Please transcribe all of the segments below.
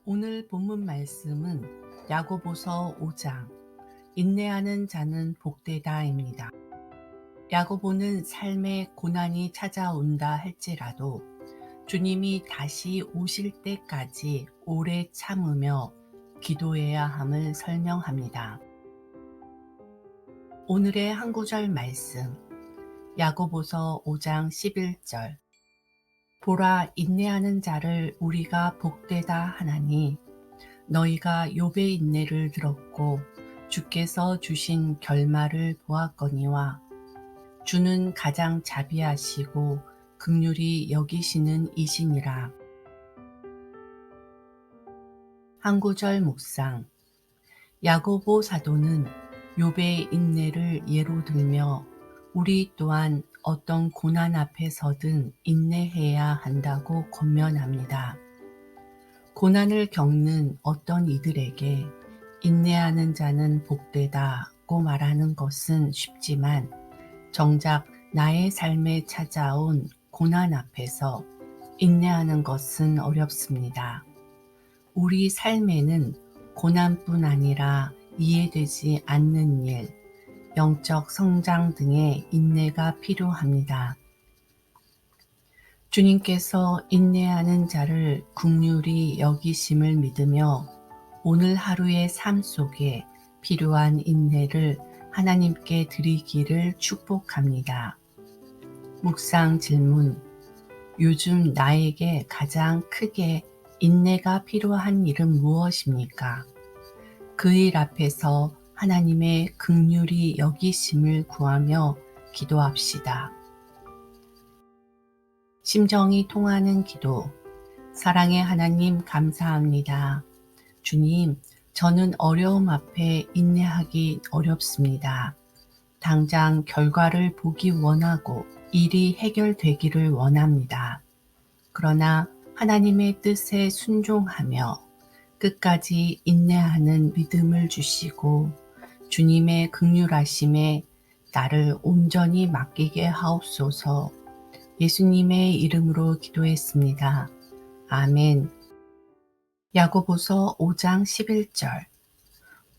오늘 본문 말씀은 야고보서 5장 인내하는 자는 복되다입니다. 야고보는 삶의 고난이 찾아온다 할지라도 주님이 다시 오실 때까지 오래 참으며 기도해야 함을 설명합니다. 오늘의 한 구절 말씀 야고보서 5장 11절 보라 인내하는 자를 우리가 복되다 하나니 너희가 욥의 인내를 들었고 주께서 주신 결말을 보았거니와 주는 가장 자비하시고 긍휼히 여기시는 이시니라. 한 구절 묵상 야고보 사도는 욥의 인내를 예로 들며 우리 또한 어떤 고난 앞에서든 인내해야 한다고 권면합니다. 고난을 겪는 어떤 이들에게 인내하는 자는 복되다고 말하는 것은 쉽지만 정작 나의 삶에 찾아온 고난 앞에서 인내하는 것은 어렵습니다. 우리 삶에는 고난뿐 아니라 이해되지 않는 일, 영적 성장 등의 인내가 필요합니다. 주님께서 인내하는 자를 긍휼히 여기심을 믿으며 오늘 하루의 삶 속에 필요한 인내를 하나님께 드리기를 축복합니다. 묵상 질문. 요즘 나에게 가장 크게 인내가 필요한 일은 무엇입니까? 그 일 앞에서 하나님의 긍휼히 여기심을 구하며 기도합시다. 심정이 통하는 기도. 사랑의 하나님 감사합니다. 주님, 저는 어려움 앞에 인내하기 어렵습니다. 당장 결과를 보기 원하고 일이 해결되기를 원합니다. 그러나 하나님의 뜻에 순종하며 끝까지 인내하는 믿음을 주시고 주님의 긍휼하심에 나를 온전히 맡기게 하옵소서. 예수님의 이름으로 기도했습니다. 아멘. 야고보서 5장 11절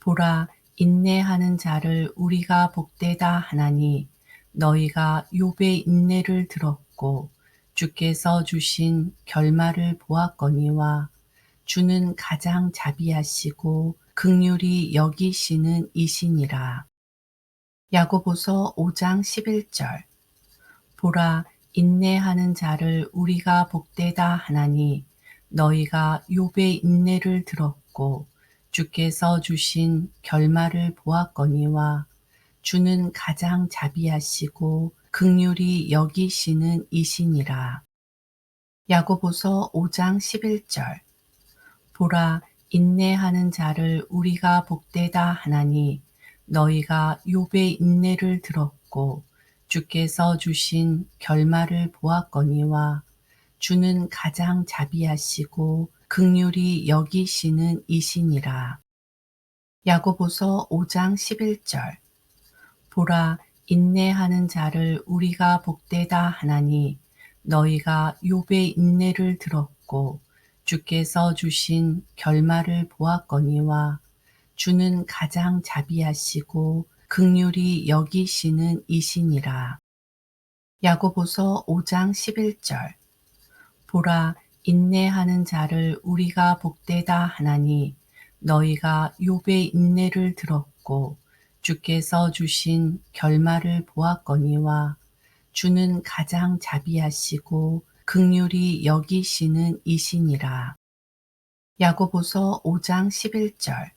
보라 인내하는 자를 우리가 복되다 하나니 너희가 욥의 인내를 들었고 주께서 주신 결말을 보았거니와 주는 가장 자비하시고 긍휼히 여기시는 이시니라. 야고보서 5장 11절 보라 인내하는 자를 우리가 복되다 하나니 너희가 욥의 인내를 들었고 주께서 주신 결말을 보았거니와 주는 가장 자비하시고 긍휼히 여기시는 이시니라. 야고보서 5장 11절 보라 인내하는 자를 우리가 복되다 하나니 너희가 욥의 인내를 들었고 주께서 주신 결말을 보았거니와 주는 가장 자비하시고 긍휼히 여기시는 이시니라. 야고보서 5장 11절 보라 인내하는 자를 우리가 복되다 하나니 너희가 욥의 인내를 들었고 주께서 주신 결말을 보았거니와 주는 가장 자비하시고 긍휼히 여기시는 이시니라. 야고보서 5장 11절 보라 인내하는 자를 우리가 복되다 하나니 너희가 욥의 인내를 들었고 주께서 주신 결말을 보았거니와 주는 가장 자비하시고 긍휼히 여기시는 이시니라. 야고보서 5장 11절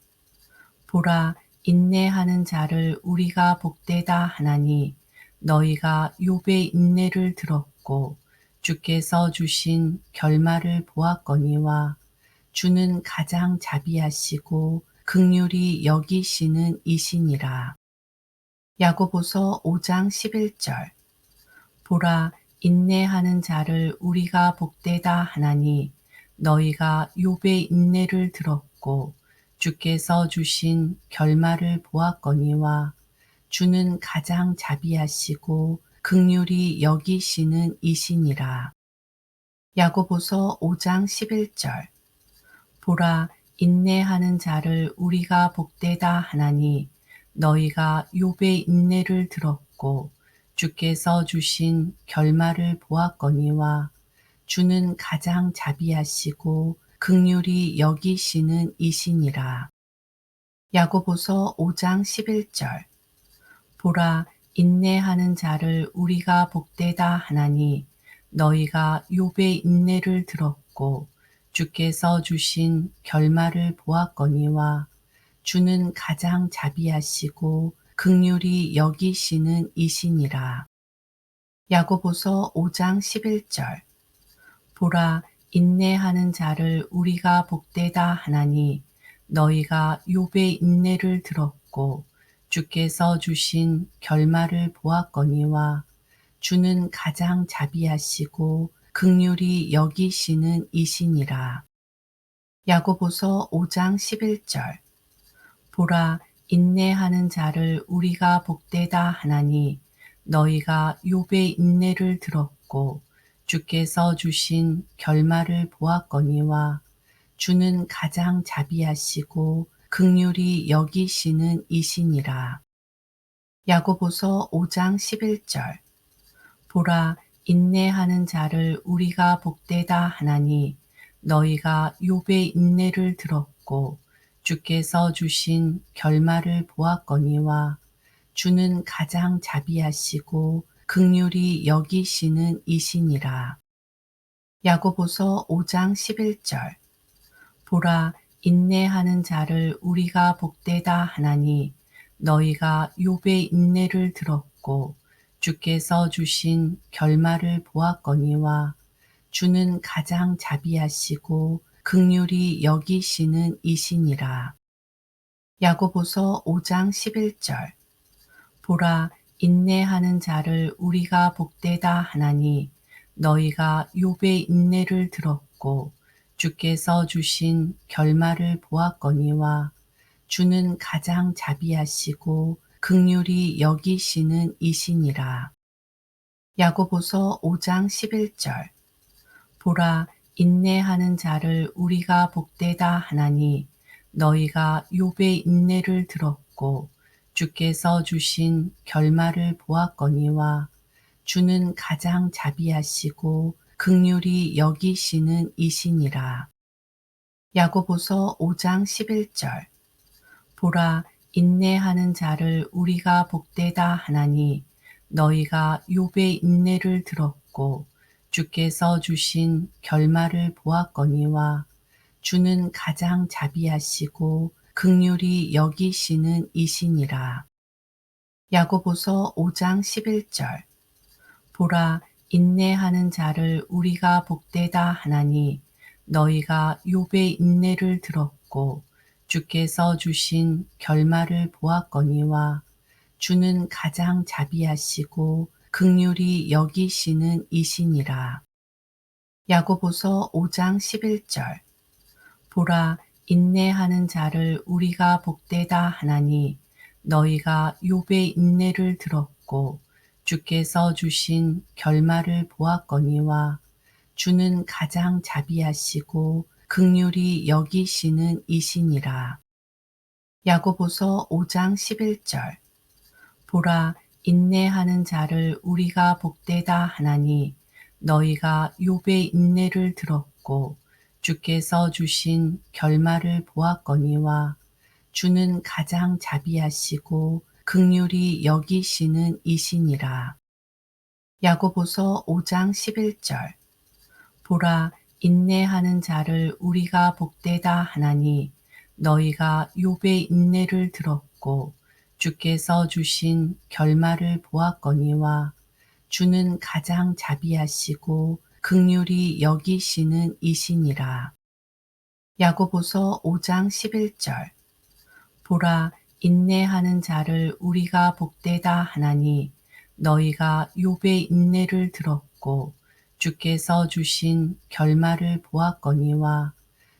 보라 인내하는 자를 우리가 복되다 하나니 너희가 욥의 인내를 들었고 주께서 주신 결말을 보았거니와 주는 가장 자비하시고 긍휼히 여기시는 이시니라. 야고보서 5장 11절 보라 인내하는 자를 우리가 복되다 하나니 너희가 욥의 인내를 들었고 주께서 주신 결말을 보았거니와 주는 가장 자비하시고 긍휼히 여기시는 이시니라. 야고보서 5장 11절 보라, 인내하는 자를 우리가 복되다 하나니 너희가 욥의 인내를 들었고 주께서 주신 결말을 보았거니와 주는 가장 자비하시고 긍휼히 여기시는 이시니라. 야고보서 5장 11절. 보라, 인내하는 자를 우리가 복되다 하나니 너희가 욥의 인내를 들었고 주께서 주신 결말을 보았거니와 주는 가장 자비하시고 긍휼히 여기시는 이시니라. 야고보서 5장 11절. 보라, 인내하는 자를 우리가 복되다 하나니 너희가 욥의 인내를 들었고 주께서 주신 결말을 보았거니와 주는 가장 자비하시고 긍휼히 여기시는 이시니라. 야고보서 5장 11절. 보라, 인내하는 자를 우리가 복되다 하나니 너희가 욥의 인내를 들었고 주께서 주신 결말을 보았거니와 주는 가장 자비하시고 긍휼히 여기시는 이시니라. 야고보서 5장 11절. 보라, 인내하는 자를 우리가 복되다 하나니 너희가 욥의 인내를 들었고 주께서 주신 결말을 보았거니와 주는 가장 자비하시고 긍휼히 여기시는 이시니라. 야고보서 5장 11절. 보라, 인내하는 자를 우리가 복되다 하나니 너희가 욥의 인내를 들었고 주께서 주신 결말을 보았거니와 주는 가장 자비하시고 긍휼히 여기시는 이시니라. 야고보서 5장 11절. 보라, 인내하는 자를 우리가 복되다 하나니 너희가 욥의 인내를 들었고 주께서 주신 결말을 보았거니와 주는 가장 자비하시고 긍휼히 여기시는 이시니라. 야고보서 5장 11절. 보라, 인내하는 자를 우리가 복되다 하나니 너희가 욥의 인내를 들었고 주께서 주신 결말을 보았거니와 주는 가장 자비하시고 긍휼히 여기시는 이시니라. 야고보서 5장 11절. 보라, 인내하는 자를 우리가 복되다 하나니 너희가 욥의 인내를 들었고 주께서 주신 결말을 보았거니와 주는 가장 자비하시고 긍휼히 여기시는 이시니라. 야고보서 5장 11절. 보라, 인내하는 자를 우리가 복되다 하나니 너희가 욥의 인내를 들었고 주께서 주신 결말을 보았거니와 주는 가장 자비하시고 긍휼히 여기시는 이시니라. 야고보서 5장 11절. 보라, 인내하는 자를 우리가 복되다 하나니 너희가 욥의 인내를 들었고 주께서 주신 결말을 보았거니와 주는 가장 자비하시고 긍휼히 여기시는 이시니라. 야고보서 5장 11절. 보라, 인내하는 자를 우리가 복되다 하나니 너희가 욥의 인내를 들었고 주께서 주신 결말을 보았거니와 주는 가장 자비하시고 긍휼히 여기시는 이시니라. 야고보서 5장 11절. 보라, 인내하는 자를 우리가 복되다 하나니 너희가 욥의 인내를 들었고 주께서 주신 결말을 보았거니와 주는 가장 자비하시고 긍휼히 여기시는 이시니라. 야고보서 5장 11절. 보라, 인내하는 자를 우리가 복되다 하나니 너희가 욥의 인내를 들었고 주께서 주신 결말을 보았거니와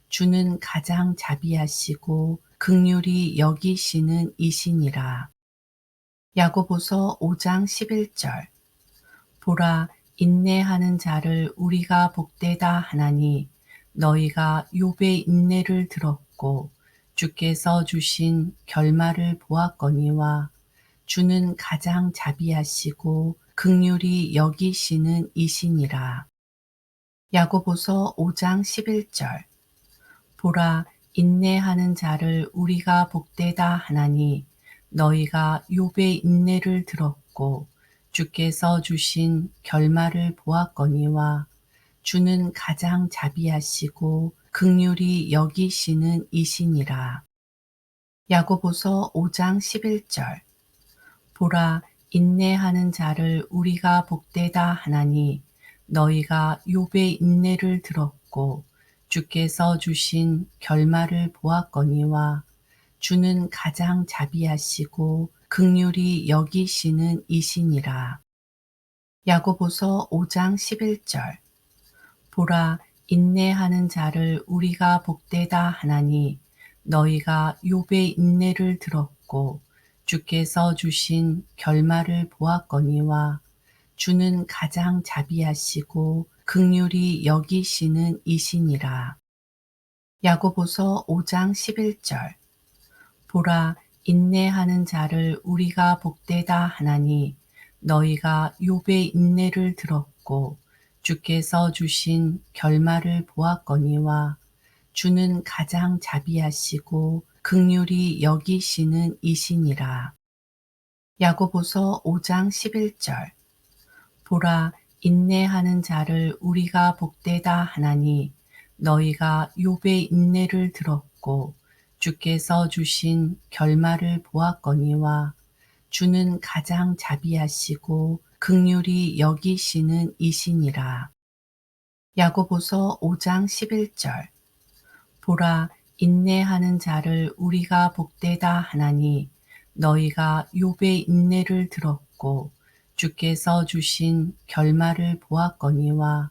주는 가장 자비하시고 긍휼히 여기시는 이시니라. 야고보서 5장 11절. 보라, 인내하는 자를 우리가 복되다 하나니 너희가 욥의 인내를 들었고 주께서 주신 결말을 보았거니와 주는 가장 자비하시고 긍휼히 여기시는 이시니라. 야고보서 5장 11절. 보라, 인내하는 자를 우리가 복되다 하나니 너희가 욥의 인내를 들었고 주께서 주신 결말을 보았거니와 주는 가장 자비하시고 긍휼히 여기시는 이시니라. 야고보서 5장 11절. 보라, 인내하는 자를 우리가 복되다 하나니 너희가 욥의 인내를 들었고 주께서 주신 결말을 보았거니와 주는 가장 자비하시고 긍휼히 여기시는 이시니라. 야고보서 5장 11절. 보라, 인내하는 자를 우리가 복되다 하나니 너희가 욥의 인내를 들었고 주께서 주신 결말을 보았거니와 주는 가장 자비하시고 긍휼히 여기시는 이시니라. 야고보서 5장 11절. 보라, 인내하는 자를 우리가 복되다 하나니 너희가 욥의 인내를 들었고 주께서 주신 결말을 보았거니와 주는 가장 자비하시고 긍휼히 여기시는 이시니라. 야고보서 5장 11절. 보라, 인내하는 자를 우리가 복되다 하나니 너희가 욥의 인내를 들었고 주께서 주신 결말을 보았거니와 주는 가장 자비하시고 긍휼히 여기시는 이시니라. 야고보서 5장 11절. 보라, 인내하는 자를 우리가 복되다 하나니 너희가 욥의 인내를 들었고 주께서 주신 결말을 보았거니와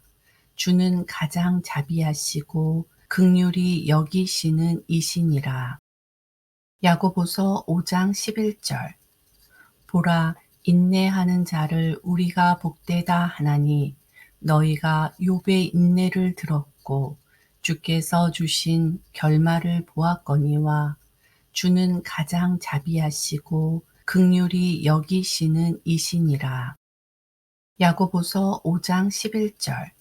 주는 가장 자비하시고 긍휼히 여기시는 이시니라. 야고보서 5장 11절. 보라, 인내하는 자를 우리가 복되다 하나니 너희가 욥의 인내를 들었고 주께서 주신 결말을 보았거니와 주는 가장 자비하시고 긍휼히 여기시는 이시니라. 야고보서 5장 11절.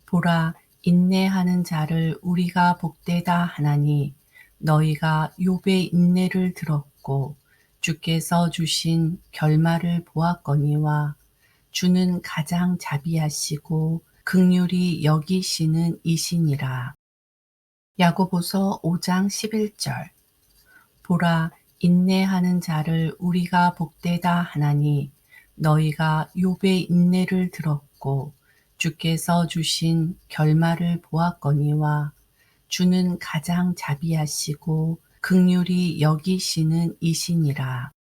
보라, 인내하는 자를 우리가 복되다 하나니 너희가 욥의 인내를 들었고 주께서 주신 결말을 보았거니와 주는 가장 자비하시고 긍휼히 여기시는 이시니라. 야고보서 5장 11절. 보라, 인내하는 자를 우리가 복되다 하나니 너희가 욥의 인내를 들었고 주께서 주신 결말을 보았거니와 주는 가장 자비하시고 긍휼히 여기시는 이시니라.